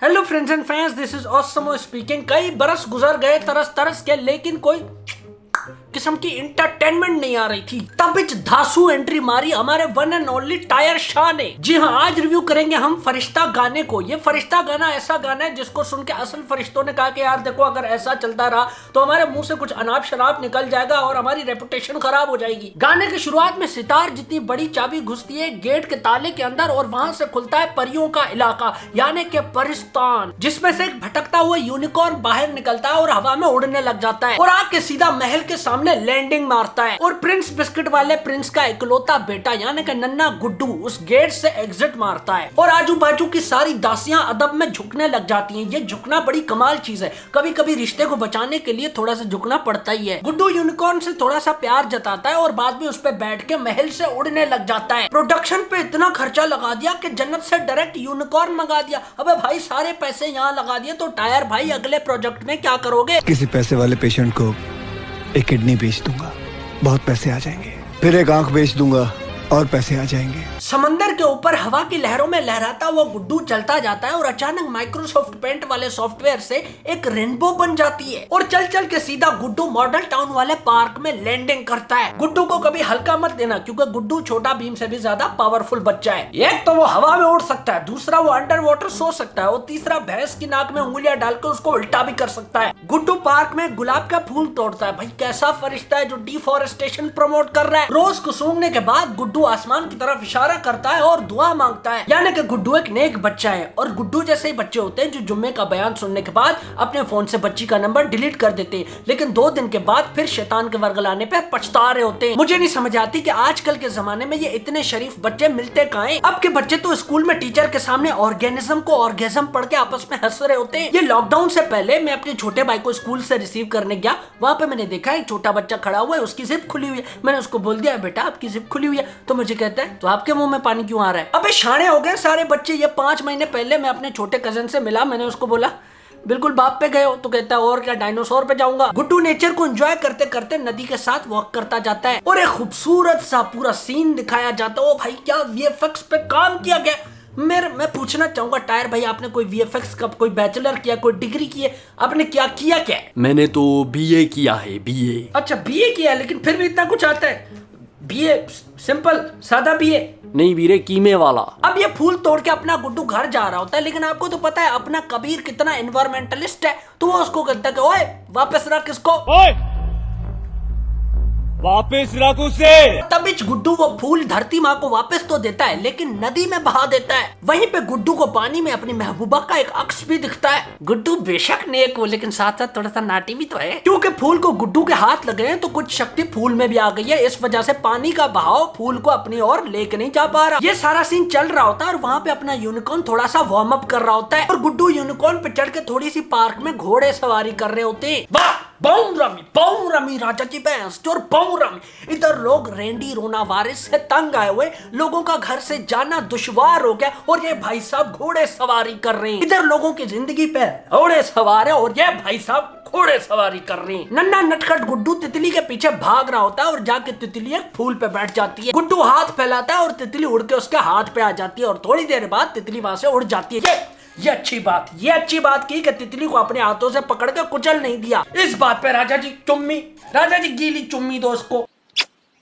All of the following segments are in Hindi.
Hello friends and fans, this is Osmo speaking. कई बरस गुजर गए तरस तरस के, लेकिन कोई किस्म की इंटरटेनमेंट नहीं आ रही थी। तब धांसू एंट्री मारी हमारे one and only tyre Shah ने। जी हाँ, आज रिव्यू करेंगे हम फरिश्ता गाने को। ये फरिश्ता गाना ऐसा गाना है जिसको सुन के असल फरिश्तों ने कहा कि यार देखो, अगर ऐसा चलता रहा तो हमारे मुंह से कुछ अनाप शराब निकल जाएगा और हमारी रेपुटेशन खराब हो जाएगी। गाने की शुरुआत में सितार जितनी बड़ी चाबी घुसती है गेट के ताले के अंदर और वहां से खुलता है परियों का इलाका, यानी कि परिस्तान, जिसमें से एक भटकता हुआ यूनिकॉर्न बाहर निकलता है और हवा में उड़ने लग जाता है और आके सीधा महल के सामने लैंडिंग मारता है। और प्रिंस बिस्किट वाले प्रिंस का इकलौता बेटा यानी कि नन्ना गुड्डू उस गेट से एग्जिट मारता है और आजू बाजू की सारी दासियां अदब में झुकने लग जाती हैं। ये झुकना बड़ी कमाल चीज है। कभी कभी रिश्ते को बचाने के लिए थोड़ा सा झुकना पड़ता ही है। गुड्डू यूनिकॉर्न से थोड़ा सा प्यार जताता है और बाद में उस पर बैठ के महल से उड़ने लग जाता है। प्रोडक्शन पे इतना खर्चा लगा दिया कि जन्नत से डायरेक्ट यूनिकॉर्न मंगा दिया। अबे भाई, सारे पैसे यहाँ लगा दिए तो टायर भाई अगले प्रोजेक्ट में क्या करोगे? किसी पैसे वाले पेशेंट को एक किडनी बेच दूंगा, बहुत पैसे आ जाएंगे। फिर एक आंख बेच दूंगा और पैसे आ जाएंगे। समंदर के ऊपर हवा की लहरों में लहराता हुआ गुड्डू चलता जाता है और अचानक माइक्रोसॉफ्ट पेंट वाले सॉफ्टवेयर से एक रेनबो बन जाती है और चल चल के सीधा गुड्डू मॉडल टाउन वाले पार्क में लैंडिंग करता है। गुड्डू को कभी हल्का मत देना, क्योंकि गुड्डू छोटा भीम से भी ज्यादा पावरफुल बच्चा है। एक तो वो हवा में उड़ सकता है, दूसरा वो अंडर वाटर सो सकता है और तीसरा भैंस की नाक में उंगलियां डालकर उसको उल्टा भी कर सकता है। गुड्डू पार्क में गुलाब का फूल तोड़ता है। भाई कैसा फरिश्ता है जो डिफॉरेस्टेशन प्रमोट कर रहा है। रोज को सूंघने के बाद गुड्डू आसमान की तरफ इशारा करता है और दुआ मांगता है, यानी कि गुड्डू एक नेक बच्चा है। और गुड्डू जैसे ही बच्चे होते हैं जो जुम्मे का बयान सुनने के बाद अपने फोन से बच्ची का नंबर डिलीट कर देते हैं, लेकिन 2 दिन के बाद फिर शैतान के वर्गलाने पे पछता रहे होते हैं। मुझे नहीं समझ आती कि आजकल के जमाने में ये इतने शरीफ बच्चे मिलते कहाँ हैं। अब के बच्चे तो स्कूल में टीचर के सामने ऑर्गेनिज्म को ऑर्गेज्म पढ़ के आपस में हंस रहे होते हैं। ये लॉकडाउन से पहले मैं अपने छोटे भाई को स्कूल से रिसीव करने गया। वहां पे मैंने देखा एक छोटा बच्चा खड़ा हुआ है, उसकी जिप खुली हुई है। मैंने उसको बोल दिया, बेटा आपकी जिप खुली हुई है। तो मुझे कहता है, तो आपके मुंह में पानी क्यों आ रहा है? अबे शाणे हो गए सारे बच्चे। ये 5 महीने पहले मैं अपने छोटे कजन से मिला। मैंने उसको बोला, बिल्कुल बाप पे गए हो? तो कहता है, और क्या, डायनासोर पे जाऊंगा। गुड्डू नेचर को एंजॉय करते करते नदी के साथ वॉक करता जाता है और एक खूबसूरत सा पूरा सीन दिखाया जाता है। ओ भाई, क्या वीएफएक्स पे काम किया गया। मैं पूछना चाहूंगा टायर भाई, आपने कोई वीएफएक्स का कोई बैचलर किया, कोई डिग्री की है? आपने क्या किया? क्या मैंने तो बीए किया है, बीए। अच्छा, बीए किया है, लेकिन फिर भी इतना कुछ आता है? बीए सिंपल सादा बीए नहीं वीरे, कीमे वाला। अब ये फूल तोड़ के अपना गुड्डू घर जा रहा होता है, लेकिन आपको तो पता है अपना कबीर कितना एनवायरमेंटलिस्ट है। तो वो उसको कहता है कि ओए वापस रख इसको, ओए वापस रख उसे। तब गुड्डू वो फूल धरती माँ को वापस तो देता है, लेकिन नदी में बहा देता है। वहीं पे गुड्डू को पानी में अपनी महबूबा का एक अक्स भी दिखता है। गुड्डू बेशक नेक हो, लेकिन साथ साथ थोड़ा सा नाटी भी तो है, क्योंकि फूल को गुड्डू के हाथ लगे हैं तो कुछ शक्ति फूल में भी आ गई है। इस वजह से पानी का बहाव फूल को अपनी ओर लेके नहीं जा पा रहा। ये सारा सीन चल रहा होता है और वहाँ पे अपना यूनिकॉर्न थोड़ा सा वार्म अप कर रहा होता है और गुड्डू यूनिकॉर्न पे चढ़ के थोड़ी सी पार्क में घोड़े सवारी कर रहे होते हैं। वाह, बाऊ रमी राजा की भैंस और बाऊ रमी। इधर लोग रेंडी रोना वारिस से तंग आए हुए, लोगों का घर से जाना दुश्वार हो गया और ये भाई साहब घोड़े सवारी कर रहे हैं। इधर लोगों की जिंदगी पे घोड़े सवार है और ये भाई साहब घोड़े सवारी कर रहे हैं। नन्ना नटखट गुड्डू तितली के पीछे भाग रहा होता है और जाके तितली एक फूल पे बैठ जाती है। गुड्डू हाथ फैलाता है और तितली उड़ के उसके हाथ पे आ जाती है और थोड़ी देर बाद तितली वहां से उड़ जाती है। ये अच्छी बात की कि तितली को अपने हाथों से पकड़ के कुचल नहीं दिया। इस बात पे राजा जी गीली चुम्मी दो उसको।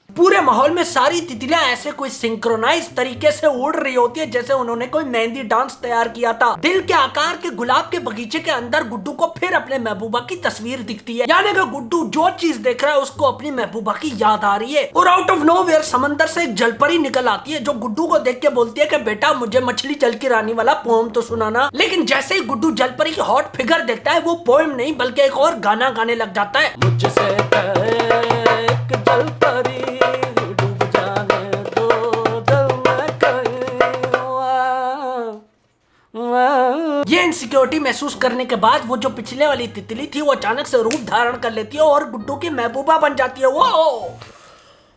पूरे माहौल में सारी तितलियां ऐसे कोई सिंक्रोनाइज तरीके से उड़ रही होती है जैसे उन्होंने कोई मेहंदी डांस तैयार किया था। दिल के आकार के गुलाब के बगीचे के अंदर गुड्डू को फिर अपने महबूबा की तस्वीर दिखती है, यानी कि गुड्डू जो चीज देख रहा है उसको अपनी महबूबा की याद आ रही है। और आउट ऑफ नोवेयर समंदर से एक जलपरी निकल आती है जो गुड्डू को देख के बोलती है कि बेटा मुझे मछली जल की रानी वाला पोएम तो सुनाना। लेकिन जैसे ही गुड्डू जलपरी की हॉट फिगर देखता है, वो पोएम नहीं बल्कि एक और गाना गाने लग जाता है। मुझसे जलपरी ये इनसिक्योरिटी महसूस करने के बाद वो जो पिछले वाली तितली थी वो अचानक से रूप धारण कर लेती है और गुड्डू की महबूबा बन जाती है।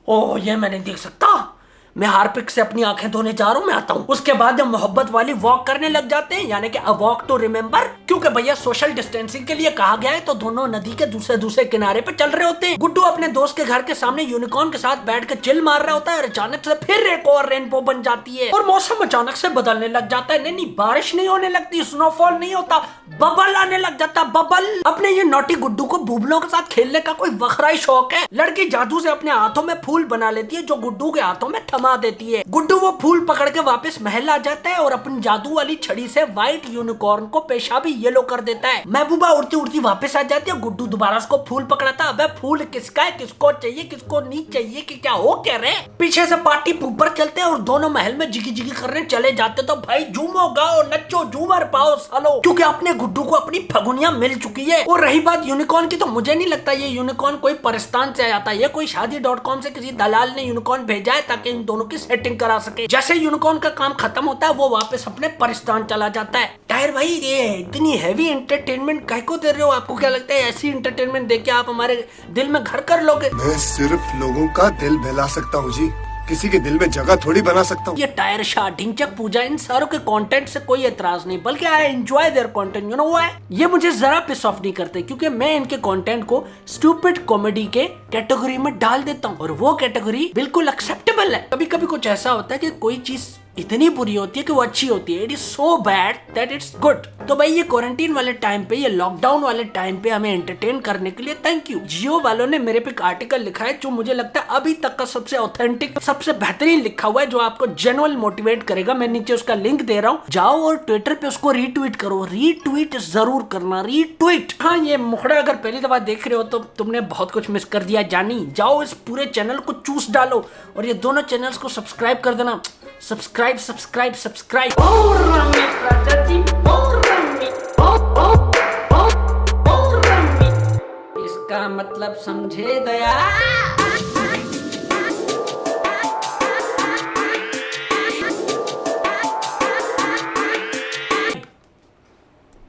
वो ये मैं नहीं देख सकता। मैं हार्पिक से अपनी आंखें धोने जा रहा हूँ, मैं आता हूँ। उसके बाद जब मोहब्बत वाली वॉक करने लग जाते हैं, यानी कि अ वॉक टू रिमेम्बर। क्योंकि भैया सोशल डिस्टेंसिंग के लिए कहा गया है, तो दोनों नदी के दूसरे किनारे पे चल रहे होते हैं। गुड्डू अपने दोस्त के घर के सामने यूनिकॉर्न के साथ बैठ के चिल मार रहा होता है और अचानक से फिर एक और रेनबो बन जाती है और मौसम अचानक से बदलने लग जाता है। नहीं, बारिश नहीं होने लगती, स्नोफॉल नहीं होता, बबल आने लग जाता। बबल अपने ये नोटी गुड्डू को बुबलों के साथ खेलने का कोई वखरा ही शौक है। लड़की जादू से अपने हाथों में फूल बना लेती है जो गुड्डू के हाथों में थमा देती है। गुड्डू वो फूल पकड़ के वापस महल आ जाता है और अपनी जादू वाली छड़ी से व्हाइट यूनिकॉर्न को पेशाबी येलो कर देता है। महबूबा उड़ती उड़ती वापस आ जाती है। गुड्डू दोबारा उसको फूल पकड़ाता। अबे फूल किसका है, किसको चाहिए, किसको नहीं चाहिए, कि क्या हो कह रहे। पीछे से पार्टी ऊपर चलते हैं और दोनों महल में जिगी जिगी करने चले जाते। तो भाई झूमो गाओ नचो झूमर पाओ सालो, क्योंकि अपने गुड्डू को अपनी फगुनिया मिल चुकी है। और रही बात यूनिकॉर्न की, तो मुझे नहीं लगता ये यूनिकॉर्न कोई परिस्तान से आया था। ये कोई शादी.com से किसी दलाल ने यूनिकॉर्न भेजा है ताकि इन दोनों की सेटिंग करा सके। जैसे यूनिकॉर्न का काम खत्म होता है वो वापस अपने परिस्तान चला जाता है। टायर भाई ये इतनी हैवी एंटरटेनमेंट काहे को दे रहे हो? आपको क्या लगता है ऐसी एंटरटेनमेंट देके आप हमारे दिल में घर कर लोगे? मैं सिर्फ लोगों का दिल बहला सकता हूँ जी, किसी के दिल में जगह थोड़ी बना सकता हूँ। ये टायर शाह, ढिंचक, पूजा, इन सारों के कंटेंट से कोई एतराज नहीं, बल्कि I enjoy their content, you know why. ये मुझे जरा पिस ऑफ नहीं करते क्योंकि मैं इनके कंटेंट को स्टूपिड कॉमेडी के कैटेगरी में डाल देता हूँ और वो कैटेगरी बिल्कुल एक्सेप्टेबल है। कभी कभी कुछ ऐसा होता है कि कोई चीज इतनी बुरी होती है कि वो अच्छी होती है। It is so bad that it's good. तो भाई ये क्वारंटीन वाले टाइम पे, ये लॉकडाउन वाले टाइम पे हमें एंटरटेन करने के लिए थैंक यू। जियो वालों ने मेरे पे एक आर्टिकल लिखा है जो मुझे लगता है अभी तक का सबसे ऑथेंटिक, सबसे बेहतरीन लिखा हुआ है, जो आपको जेन्युइन मोटिवेट करेगा। मैं नीचे उसका लिंक दे रहा हूँ, जाओ और ट्विटर पे उसको रीट्वीट करो। रीट्वीट जरूर करना, रीट्वीट। हाँ, ये मुखड़ा अगर पहली दफा देख रहे हो तो तुमने बहुत कुछ मिस कर दिया जानी। जाओ इस पूरे चैनल को चूस डालो और ये दोनों चैनल्स को सब्सक्राइब कर देना। Subscribe subscribe subscribe. इसका मतलब समझे गया।